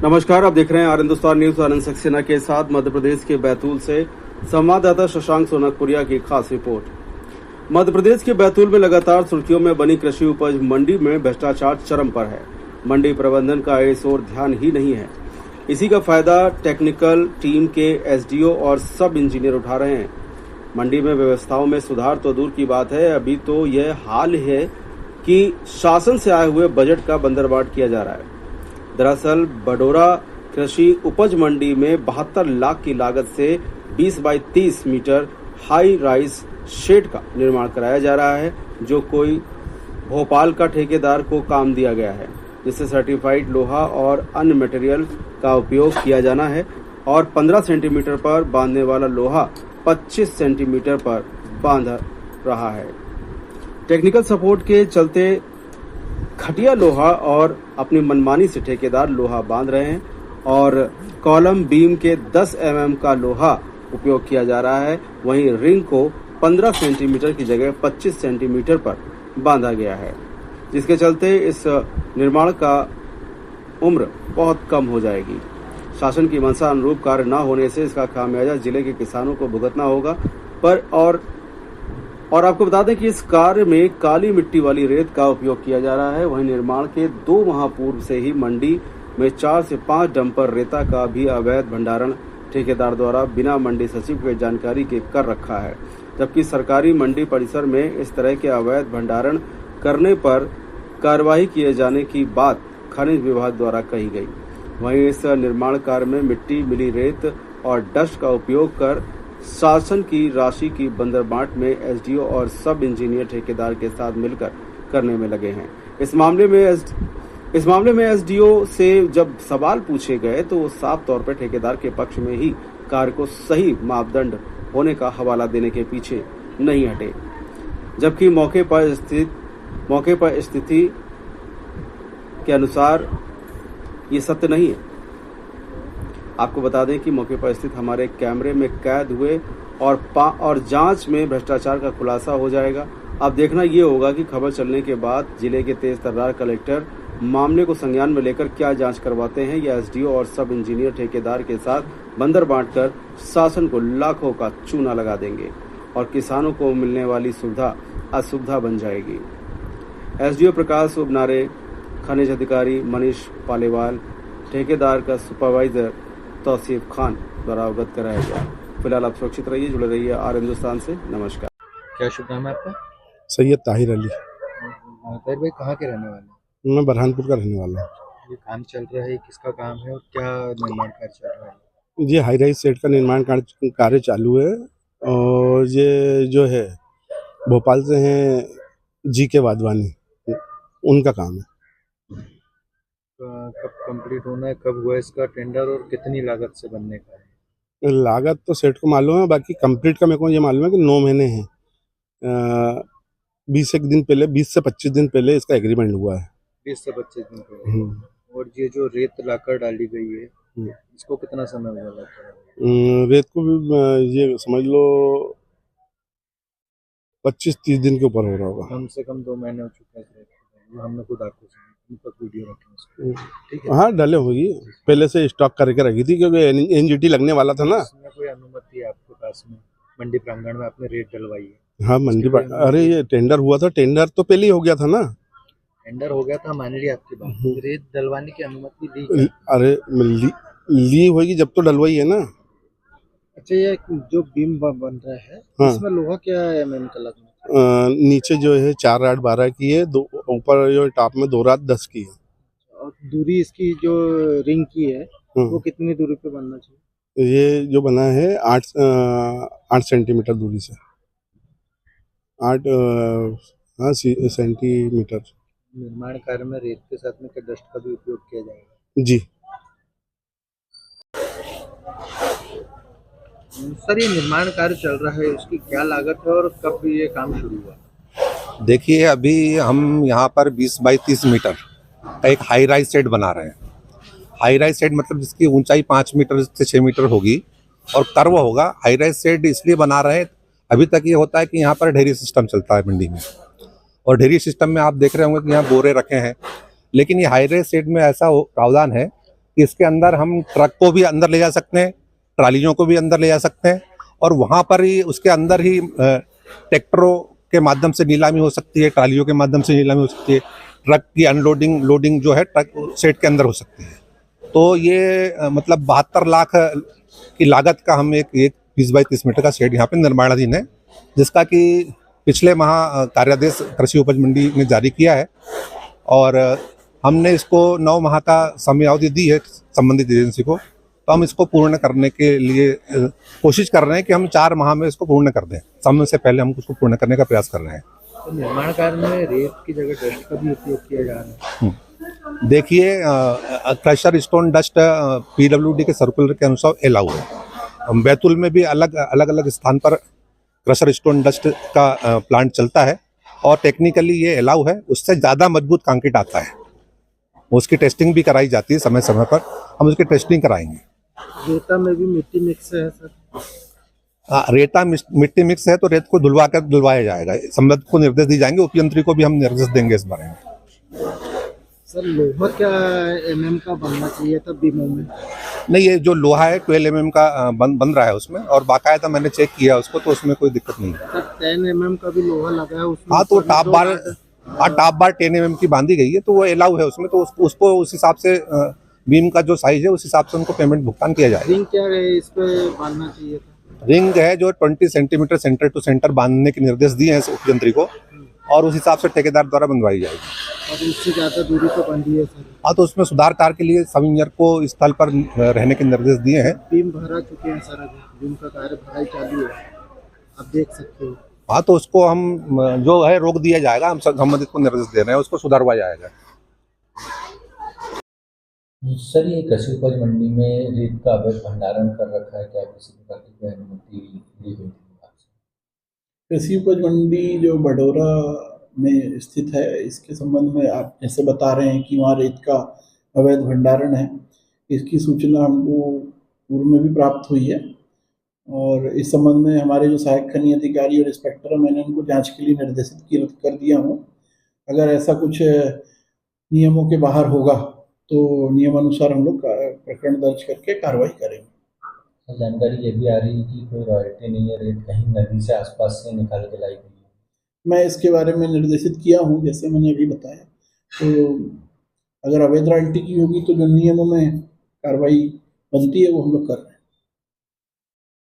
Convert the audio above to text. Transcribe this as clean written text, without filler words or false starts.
नमस्कार, आप देख रहे हैं आर हिंदुस्तान न्यूज। आनंद सक्सेना के साथ मध्य प्रदेश के बैतूल से संवाददाता शशांक सोनकपुरिया की खास रिपोर्ट। मध्य प्रदेश के बैतूल में लगातार सुर्खियों में बनी कृषि उपज मंडी में भ्रष्टाचार चरम पर है। मंडी प्रबंधन का इस ओर ध्यान ही नहीं है। इसी का फायदा टेक्निकल टीम के एसडीओ और सब इंजीनियर उठा रहे हैं। मंडी में व्यवस्थाओं में सुधार तो दूर की बात है, अभी तो यह हाल है कि शासन से आए हुए बजट का बंदरबाट किया जा रहा है। दरअसल बडोरा कृषि उपज मंडी में 72 लाख की लागत से 20 by 30 metre high rise shed का निर्माण कराया जा रहा है, जो कोई भोपाल का ठेकेदार को काम दिया गया है, जिससे सर्टिफाइड लोहा और अन्य मटेरियल का उपयोग किया जाना है और 15 सेंटीमीटर पर बांधने वाला लोहा 25 सेंटीमीटर पर बांध रहा है। टेक्निकल सपोर्ट के चलते खटिया लोहा और अपनी मनमानी से ठेकेदार लोहा बांध रहे हैं और कॉलम बीम के 10 mm का लोहा उपयोग किया जा रहा है। वहीं रिंग को 15 सेंटीमीटर की जगह 25 सेंटीमीटर पर बांधा गया है, जिसके चलते इस निर्माण का उम्र बहुत कम हो जाएगी। शासन की मंशा अनुरूप कार्य न होने से इसका खामियाजा जिले के किसानों को भुगतना होगा। और आपको बता दें कि इस कार्य में काली मिट्टी वाली रेत का उपयोग किया जा रहा है। वहीं निर्माण के 2 माह पूर्व से ही मंडी में 4 से 5 डंपर रेता का भी अवैध भंडारण ठेकेदार द्वारा बिना मंडी सचिव के जानकारी के कर रखा है, जबकि सरकारी मंडी परिसर में इस तरह के अवैध भंडारण करने पर कार्रवाई किए जाने की बात खनिज विभाग द्वारा कही गई। वहीं इस निर्माण कार्य में मिट्टी, मिली रेत और डस्ट का उपयोग कर शासन की राशि की बंदरबाट में एसडीओ और सब इंजीनियर ठेकेदार के साथ मिलकर करने में लगे हैं। इस मामले में एसडीओ से जब सवाल पूछे गए तो वो साफ तौर पर ठेकेदार के पक्ष में ही कार्य को सही मापदंड होने का हवाला देने के पीछे नहीं हटे, जबकि मौके पर स्थिति के अनुसार ये सत्य नहीं है। आपको बता दें कि मौके पर स्थित हमारे कैमरे में कैद हुए और जांच में भ्रष्टाचार का खुलासा हो जाएगा। अब देखना ये होगा कि खबर चलने के बाद जिले के तेज तर्रार कलेक्टर मामले को संज्ञान में लेकर क्या जांच करवाते हैं या एसडीओ और सब इंजीनियर ठेकेदार के साथ बंदर बांटकर शासन को लाखों का चूना लगा देंगे और किसानों को मिलने वाली सुविधा असुविधा बन जाएगी। एसडीओ प्रकाश उबनारे, खनिज अधिकारी मनीष पालेवाल, ठेकेदार का सुपरवाइजर तौसीफ खान द्वारा अवगत कराया गया। फिलहाल आप सुरक्षित रहिए, जुड़े रहिए आर हिंदुस्तान से। नमस्कार। क्या शुभ नाम है आपका? सैयद ताहिर अली। ताहिर भाई कहाँ के रहने वाले हैं? मैं बरहानपुर का रहने वाला हूँ। ये काम चल रहा है, किसका काम है और क्या निर्माण कार्य चल रहा है? ये हाई राइज सेट का निर्माण कार्य चालू है और ये जो है भोपाल से हैं GK वाधवानी, उनका काम है। कब कंप्लीट होना है, कब हुआ इसका टेंडर और कितनी लागत से बनने का है? लागत तो सेट को मालूम है, बाकी कंप्लीट का मेरे को ये मालूम है कि 9 महीने हैं। 20 से 25 दिन पहले इसका एग्रीमेंट हुआ है। 20 से 25 दिन पहले। और ये जो रेत लाकर डाली गई है, इसको कितना समय हुआ लगता है? रेत को भी ये समझ लो 25-30 दिन के ऊपर हो रहा होगा। कम से कम 2 महीने हो चुके हैं। हमने खुद आपको वीडियो रखी, ठीक है? हाँ, डले होगी, पहले से स्टॉक करके रखी थी क्योंकि एनजीटी लगने वाला था ना। कोई अनुमति है आपके पास में? मंडी प्रांगण में आपने रेत डलवाई है? हाँ, अरे ये टेंडर हुआ था, टेंडर तो पहले ही हो गया था ना। टेंडर हो गया था, मान लिया आपकी बात। रेत डलवाने की अनुमति दी? अरे ली होगी जब तो डलवाई है ना। अच्छा, ये जो बीम बन रहा है, हाँ। इसमें लोहा क्या mm का लगना? नीचे जो है 4 8 12 की है, ऊपर जो टॉप में 2 8 10 की है। और दूरी इसकी जो रिंग की है वो कितनी दूरी पे बनना चाहिए? ये जो बना है 8 सेंटीमीटर दूरी से, 8 सेंटीमीटर। निर्माण कार्य में रेत के साथ में क्या डस्ट का भी उपयोग किया जाएगा? जी सर, ये निर्माण कार्य चल रहा है, उसकी क्या लागत है और कब ये काम शुरू हुआ? देखिए, अभी हम यहाँ पर 20 बाई 30 मीटर का एक हाई राइज सेट बना रहे हैं। हाई राइज सेट मतलब जिसकी ऊंचाई 5 मीटर से 6 मीटर होगी और कर्व होगा। हाई राइज सेट इसलिए बना रहे हैं, अभी तक ये होता है कि यहाँ पर ढेरी सिस्टम चलता है मंडी में, और ढेरी सिस्टम में आप देख रहे होंगे कि यहाँ बोरे रखे हैं, लेकिन ये हाई राइज सेट में ऐसा प्रावधान है कि इसके अंदर हम ट्रक को भी अंदर ले जा सकते हैं, ट्रालियों को भी अंदर ले जा सकते हैं, और वहाँ पर ही उसके अंदर ही ट्रैक्टरों के माध्यम से नीलामी हो सकती है, ट्रालियों के माध्यम से नीलामी हो सकती है, ट्रक की अनलोडिंग लोडिंग जो है ट्रक शेड के अंदर हो सकती है। तो ये मतलब 72 लाख की लागत का हम एक 20 बाई 30 मीटर का शेड यहाँ पे निर्माणाधीन है, जिसका कि पिछले माह कार्यादेश कृषि उपज मंडी ने जारी किया है, और हमने इसको 9 माह का समयावधि दी है संबंधित एजेंसी को। तो हम इसको पूर्ण करने के लिए कोशिश कर रहे हैं कि हम 4 माह में इसको पूर्ण कर दें। समय से पहले हम उसको पूर्ण करने का प्रयास कर रहे हैं। तो निर्माण कार्य में रेत की जगह डस्ट का भी उपयोग किया जा रहा है। देखिए, क्रशर स्टोन डस्ट PWD के सर्कुलर के अनुसार अलाउ है। बैतूल में भी अलग अलग स्थान पर क्रशर स्टोन डस्ट का प्लांट चलता है, और टेक्निकली ये अलाउ है। उससे ज़्यादा मजबूत कंक्रीट आता है, उसकी टेस्टिंग भी कराई जाती है समय समय पर। हम उसकी टेस्टिंग कराएंगे। रेता में भी मिट्टी मिक्स है सर? रेता मिट्टी मिक्स है, तो रेत को धुलवाया जाएगा। संबंधित को निर्देश दिए जाएंगे, उपयंत्री को भी हम निर्देश देंगे इस बारे में। सर लोहा क्या mm का बनना चाहिए था बीमों में? नहीं, ये जो लोहा है 12 mm का बन रहा है उसमें, और बाकायदा मैंने चेक किया उसको, तो उसमें कोई दिक्कत नहीं है। सर 10 mm का भी लोहा लगा है उसमें? हाँ, तो टॉप बार 10 mm की बांधी गई है, तो वो अलाउ है उसमें। तो उसको उस हिसाब से बीम का जो साइज है उस हिसाब से उनको पेमेंट भुगतान किया जाएगा। रिंग क्या है इस पे बांधना चाहिए था? रिंग है जो 20 सेंटीमीटर सेंटर टू सेंटर बांधने के निर्देश दिए हैं उपयंत्री को, और उस हिसाब से ठेकेदार द्वारा बनवाई जाएगी। और उससे ज़्यादा दूरी तो बंधी है सर? हाँ, तो उसमें सुधार कार्य के लिए सब इंजीनियर को स्थल पर रहने के निर्देश दिए हैं। बीम भरा चुके हैं सर, अभी बीम का कार्य भराई चालू है, आप देख सकते हो। हाँ, तो उसको हम जो है रोक दिया जाएगा। हम संबंधित को निर्देश दे रहे हैं, उसको सुधारवा जाएगा। सर, ये कृषि उपज मंडी में रेत का अवैध भंडारण कर रखा है, क्या किसी प्रकार की अनुमति ली गई थी आपसे? कृषि उपज मंडी जो बडोरा में स्थित है, इसके संबंध में आप जैसे बता रहे हैं कि वहाँ रेत का अवैध भंडारण है, इसकी सूचना हमको पूर्व में भी प्राप्त हुई है, और इस संबंध में हमारे जो सहायक खनिज अधिकारी और इंस्पेक्टर हैं, मैंने उनको जांच के लिए निर्देशित कर दिया हूँ। अगर ऐसा कुछ नियमों के बाहर होगा तो नियमानुसार हम लोग प्रकरण दर्ज करके कार्रवाई करेंगे। जानकारी ये भी आ रही है कि कोई रॉयल्टी नहीं है, रेत कहीं नदी से आसपास से निकाल के लाई गई है। मैं इसके बारे में निर्देशित किया हूँ, जैसे मैंने अभी बताया। तो अगर अवैध रॉयल्टी की होगी तो जो नियमों में कार्रवाई बनती है वो हम लोग कर रहे हैं।